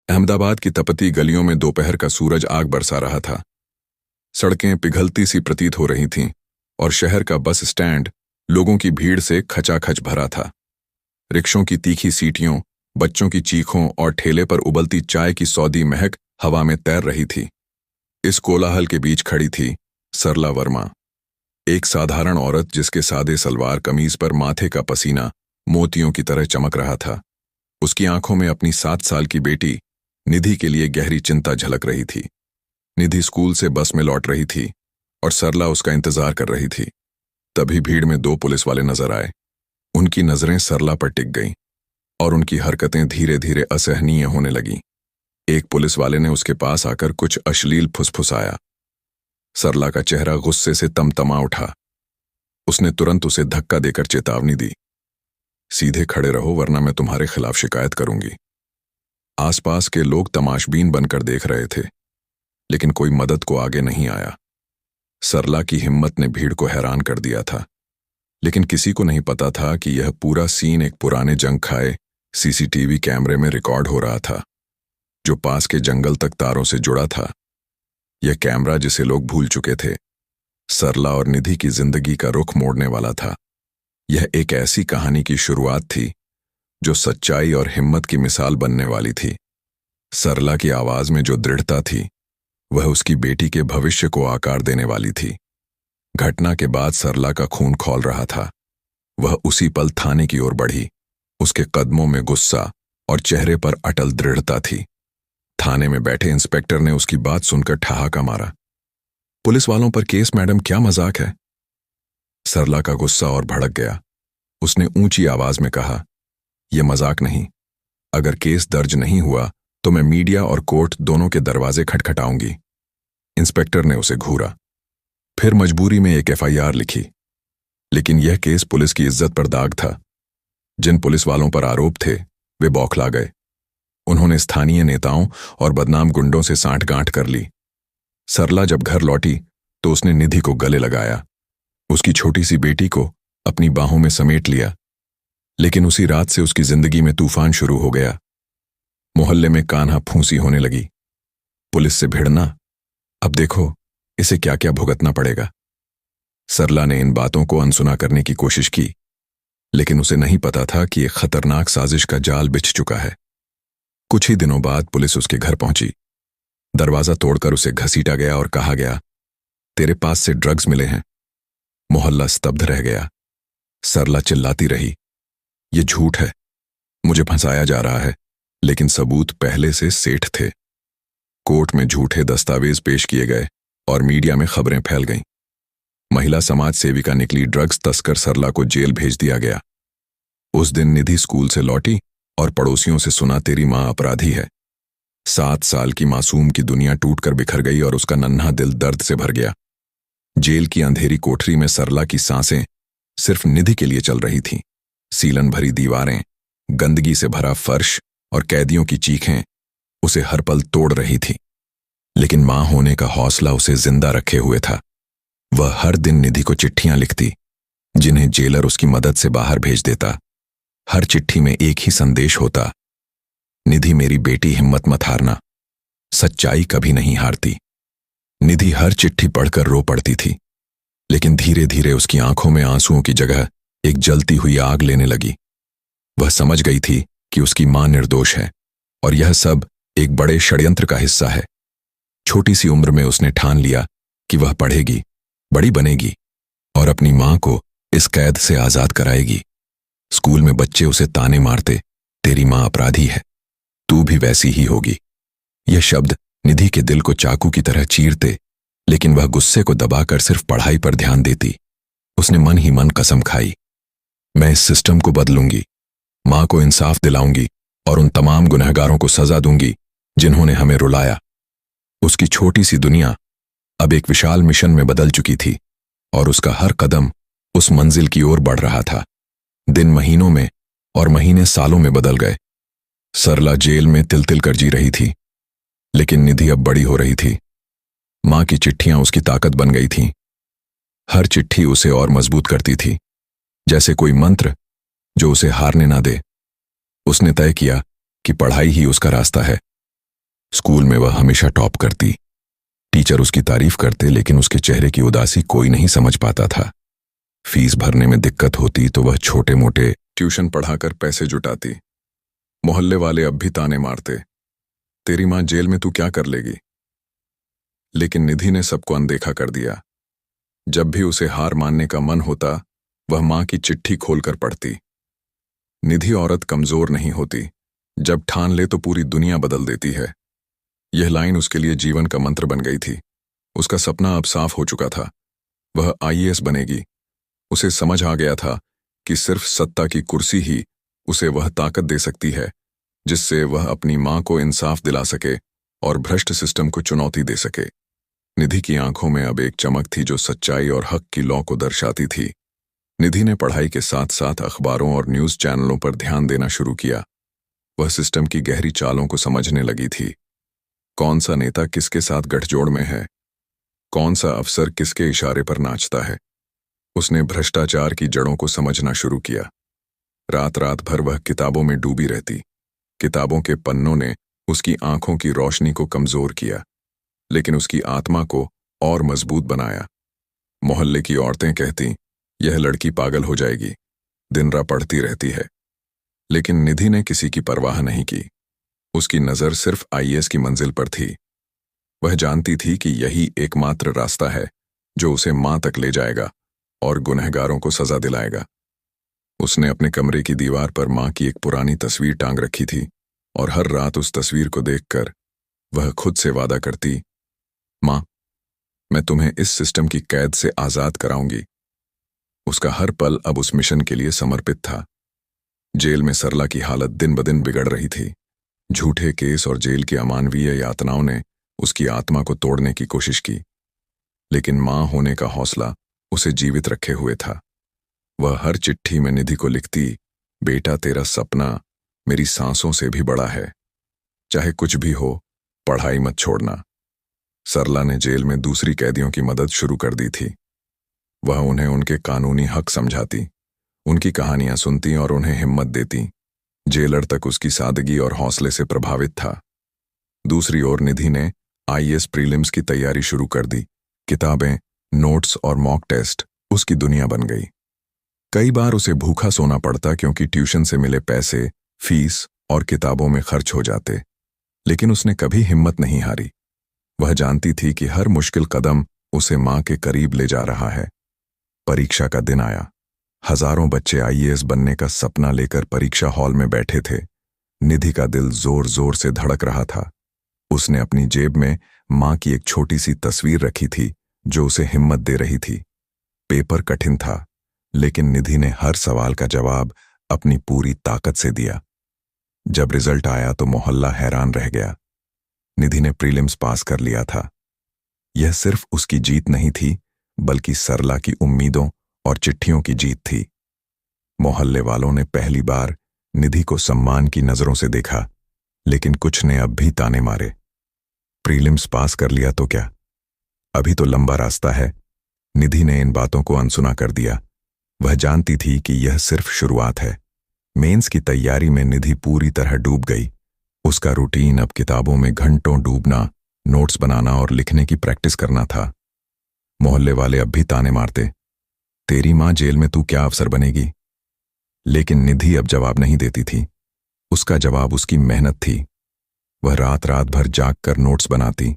अहमदाबाद की तपती गलियों में दोपहर का सूरज आग बरसा रहा था। सड़कें पिघलती सी प्रतीत हो रही थीं और शहर का बस स्टैंड लोगों की भीड़ से खचाखच भरा था। रिक्शों की तीखी सीटियों, बच्चों की चीखों और ठेले पर उबलती चाय की सौदी महक हवा में तैर रही थी। इस कोलाहल के बीच खड़ी थी सरला वर्मा, एक साधारण औरत जिसके सादे सलवार कमीज पर माथे का पसीना मोतियों की तरह चमक रहा था। उसकी आंखों में अपनी 7 साल की बेटी निधि के लिए गहरी चिंता झलक रही थी। निधि स्कूल से बस में लौट रही थी और सरला उसका इंतजार कर रही थी। तभी भीड़ में 2 पुलिस वाले नजर आए। उनकी नजरें सरला पर टिक गईं और उनकी हरकतें धीरे धीरे असहनीय होने लगीं। एक पुलिस वाले ने उसके पास आकर कुछ अश्लील फुसफुसाया। सरला का चेहरा गुस्से से तमतमा उठा। उसने तुरंत उसे धक्का देकर चेतावनी दी, सीधे खड़े रहो वरना मैं तुम्हारे खिलाफ शिकायत करूंगी। आसपास के लोग तमाशबीन बनकर देख रहे थे, लेकिन कोई मदद को आगे नहीं आया। सरला की हिम्मत ने भीड़ को हैरान कर दिया था, लेकिन किसी को नहीं पता था कि यह पूरा सीन एक पुराने जंग खाए सीसीटीवी कैमरे में रिकॉर्ड हो रहा था, जो पास के जंगल तक तारों से जुड़ा था। यह कैमरा जिसे लोग भूल चुके थे, सरला और निधि की जिंदगी का रुख मोड़ने वाला था। यह एक ऐसी कहानी की शुरुआत थी जो सच्चाई और हिम्मत की मिसाल बनने वाली थी। सरला की आवाज में जो दृढ़ता थी, वह उसकी बेटी के भविष्य को आकार देने वाली थी। घटना के बाद सरला का खून खौल रहा था। वह उसी पल थाने की ओर बढ़ी। उसके कदमों में गुस्सा और चेहरे पर अटल दृढ़ता थी। थाने में बैठे इंस्पेक्टर ने उसकी बात सुनकर ठहाका मारा। पुलिस वालों पर केस मैडम, क्या मजाक है? सरला का गुस्सा और भड़क गया। उसने ऊंची आवाज में कहा, यह मजाक नहीं। अगर केस दर्ज नहीं हुआ तो मैं मीडिया और कोर्ट दोनों के दरवाजे खटखटाऊंगी। इंस्पेक्टर ने उसे घूरा। फिर मजबूरी में एक एफआईआर लिखी, लेकिन यह केस पुलिस की इज्जत पर दाग था। जिन पुलिस वालों पर आरोप थे वे बौखला गए। उन्होंने स्थानीय नेताओं और बदनाम गुंडों से सांठगांठ कर ली। सरला जब घर लौटी तो उसने निधि को गले लगाया, उसकी छोटी सी बेटी को अपनी बाहों में समेट लिया। लेकिन उसी रात से उसकी जिंदगी में तूफान शुरू हो गया। मोहल्ले में कान्हा फूंसी होने लगी। पुलिस से भिड़ना, अब देखो इसे क्या क्या भुगतना पड़ेगा। सरला ने इन बातों को अनसुना करने की कोशिश की, लेकिन उसे नहीं पता था कि एक खतरनाक साजिश का जाल बिछ चुका है। कुछ ही दिनों बाद पुलिस उसके घर पहुंची। दरवाजा तोड़कर उसे घसीटा गया और कहा गया, तेरे पास से ड्रग्स मिले हैं। मोहल्ला स्तब्ध रह गया। सरला चिल्लाती रही, ये झूठ है, मुझे फंसाया जा रहा है। लेकिन सबूत पहले से सेठ थे। कोर्ट में झूठे दस्तावेज पेश किए गए और मीडिया में खबरें फैल गईं। महिला समाज सेविका निकली ड्रग्स तस्कर सरला को जेल भेज दिया गया। उस दिन निधि स्कूल से लौटी और पड़ोसियों से सुना, तेरी मां अपराधी है। 7 साल की मासूम की दुनिया टूटकर बिखर गई और उसका नन्हा दिल दर्द से भर गया। जेल की अंधेरी कोठरी में सरला की सांसें सिर्फ निधि के लिए चल रही थीं। सीलन भरी दीवारें, गंदगी से भरा फर्श और कैदियों की चीखें उसे हर पल तोड़ रही थी। लेकिन मां होने का हौसला उसे जिंदा रखे हुए था। वह हर दिन निधि को चिट्ठियां लिखती, जिन्हें जेलर उसकी मदद से बाहर भेज देता। हर चिट्ठी में एक ही संदेश होता, निधि मेरी बेटी, हिम्मत मत हारना, सच्चाई कभी नहीं हारती। निधि हर चिट्ठी पढ़कर रो पड़ती थी, लेकिन धीरे धीरे उसकी आंखों में आंसुओं की जगह एक जलती हुई आग लेने लगी। वह समझ गई थी कि उसकी मां निर्दोष है और यह सब एक बड़े षड्यंत्र का हिस्सा है। छोटी सी उम्र में उसने ठान लिया कि वह पढ़ेगी, बड़ी बनेगी और अपनी मां को इस कैद से आजाद कराएगी। स्कूल में बच्चे उसे ताने मारते, तेरी मां अपराधी है, तू भी वैसी ही होगी। यह शब्द निधि के दिल को चाकू की तरह चीरते, लेकिन वह गुस्से को दबाकर सिर्फ पढ़ाई पर ध्यान देती। उसने मन ही मन कसम खाई, मैं इस सिस्टम को बदलूंगी, मां को इंसाफ दिलाऊंगी और उन तमाम गुनहगारों को सजा दूंगी जिन्होंने हमें रुलाया। उसकी छोटी सी दुनिया अब एक विशाल मिशन में बदल चुकी थी और उसका हर कदम उस मंजिल की ओर बढ़ रहा था। दिन महीनों में और महीने सालों में बदल गए। सरला जेल में तिल तिल कर जी रही थी, लेकिन निधि अब बड़ी हो रही थी। मां की चिट्ठियां उसकी ताकत बन गई थीं। हर चिट्ठी उसे और मजबूत करती थी, जैसे कोई मंत्र जो उसे हारने ना दे। उसने तय किया कि पढ़ाई ही उसका रास्ता है स्कूल में वह हमेशा टॉप करती। टीचर उसकी तारीफ करते, लेकिन उसके चेहरे की उदासी कोई नहीं समझ पाता था। फीस भरने में दिक्कत होती तो वह छोटे मोटे ट्यूशन पढ़ाकर पैसे जुटाती। मोहल्ले वाले अब भी ताने मारते, तेरी माँ जेल में तू क्या कर लेगी। लेकिन निधि ने सबको अनदेखा कर दिया। जब भी उसे हार मानने का मन होता, वह माँ की चिट्ठी खोलकर पढ़ती। निधि औरत कमजोर नहीं होती, जब ठान ले तो पूरी दुनिया बदल देती है। यह लाइन उसके लिए जीवन का मंत्र बन गई थी। उसका सपना अब साफ हो चुका था, वह आईएएस बनेगी। उसे समझ आ गया था कि सिर्फ सत्ता की कुर्सी ही उसे वह ताकत दे सकती है जिससे वह अपनी मां को इंसाफ दिला सके और भ्रष्ट सिस्टम को चुनौती दे सके। निधि की आंखों में अब एक चमक थी जो सच्चाई और हक की लौ को दर्शाती थी। निधि ने पढ़ाई के साथ साथ अखबारों और न्यूज चैनलों पर ध्यान देना शुरू किया। वह सिस्टम की गहरी चालों को समझने लगी थी। कौन सा नेता किसके साथ गठजोड़ में है, कौन सा अफसर किसके इशारे पर नाचता है। उसने भ्रष्टाचार की जड़ों को समझना शुरू किया। रात रात भर वह किताबों में डूबी रहती। किताबों के पन्नों ने उसकी आंखों की रोशनी को कमजोर किया, लेकिन उसकी आत्मा को और मजबूत बनाया। मोहल्ले की औरतें कहती, यह लड़की पागल हो जाएगी, दिन रात पढ़ती रहती है। लेकिन निधि ने किसी की परवाह नहीं की। उसकी नजर सिर्फ आईएएस की मंजिल पर थी। वह जानती थी कि यही एकमात्र रास्ता है जो उसे मां तक ले जाएगा और गुनहगारों को सजा दिलाएगा। उसने अपने कमरे की दीवार पर मां की एक पुरानी तस्वीर टांग रखी थी और हर रात उस तस्वीर को देखकर वह खुद से वादा करती, मां, मैं तुम्हें इस सिस्टम की कैद से आजाद कराऊंगी। उसका हर पल अब उस मिशन के लिए समर्पित था। जेल में सरला की हालत दिन ब दिन बिगड़ रही थी। झूठे केस और जेल की अमानवीय यातनाओं ने उसकी आत्मा को तोड़ने की कोशिश की, लेकिन मां होने का हौसला उसे जीवित रखे हुए था। वह हर चिट्ठी में निधि को लिखती, बेटा तेरा सपना मेरी सांसों से भी बड़ा है, चाहे कुछ भी हो पढ़ाई मत छोड़ना। सरला ने जेल में दूसरी कैदियों की मदद शुरू कर दी थी। वह उन्हें उनके कानूनी हक समझाती, उनकी कहानियां सुनती और उन्हें हिम्मत देती। जेलर तक उसकी सादगी और हौसले से प्रभावित था। दूसरी ओर निधि ने आईएएस प्रीलिम्स की तैयारी शुरू कर दी। किताबें, नोट्स और मॉक टेस्ट उसकी दुनिया बन गई। कई बार उसे भूखा सोना पड़ता क्योंकि ट्यूशन से मिले पैसे, फीस और किताबों में खर्च हो जाते, लेकिन उसने कभी हिम्मत नहीं हारी। वह जानती थी कि हर मुश्किल कदम उसे मां के करीब ले जा रहा है। परीक्षा का दिन आया। हजारों बच्चे आईएएस बनने का सपना लेकर परीक्षा हॉल में बैठे थे। निधि का दिल जोर जोर से धड़क रहा था। उसने अपनी जेब में मां की एक छोटी सी तस्वीर रखी थी जो उसे हिम्मत दे रही थी। पेपर कठिन था, लेकिन निधि ने हर सवाल का जवाब अपनी पूरी ताकत से दिया। जब रिजल्ट आया तो मोहल्ला हैरान रह गया। निधि ने प्रीलिम्स पास कर लिया था। यह सिर्फ उसकी जीत नहीं थी, बल्कि सरला की उम्मीदों और चिट्ठियों की जीत थी। मोहल्ले वालों ने पहली बार निधि को सम्मान की नजरों से देखा, लेकिन कुछ ने अब भी ताने मारे। प्रीलिम्स पास कर लिया तो क्या, अभी तो लंबा रास्ता है। निधि ने इन बातों को अनसुना कर दिया। वह जानती थी कि यह सिर्फ शुरुआत है। मेंस की तैयारी में निधि पूरी तरह डूब गई। उसका रूटीन अब किताबों में घंटों डूबना, नोट्स बनाना और लिखने की प्रैक्टिस करना था। मोहल्ले वाले अब भी ताने मारते, तेरी मां जेल में तू क्या अफसर बनेगी। लेकिन निधि अब जवाब नहीं देती थी। उसका जवाब उसकी मेहनत थी। वह रात रात भर जाग कर नोट्स बनाती,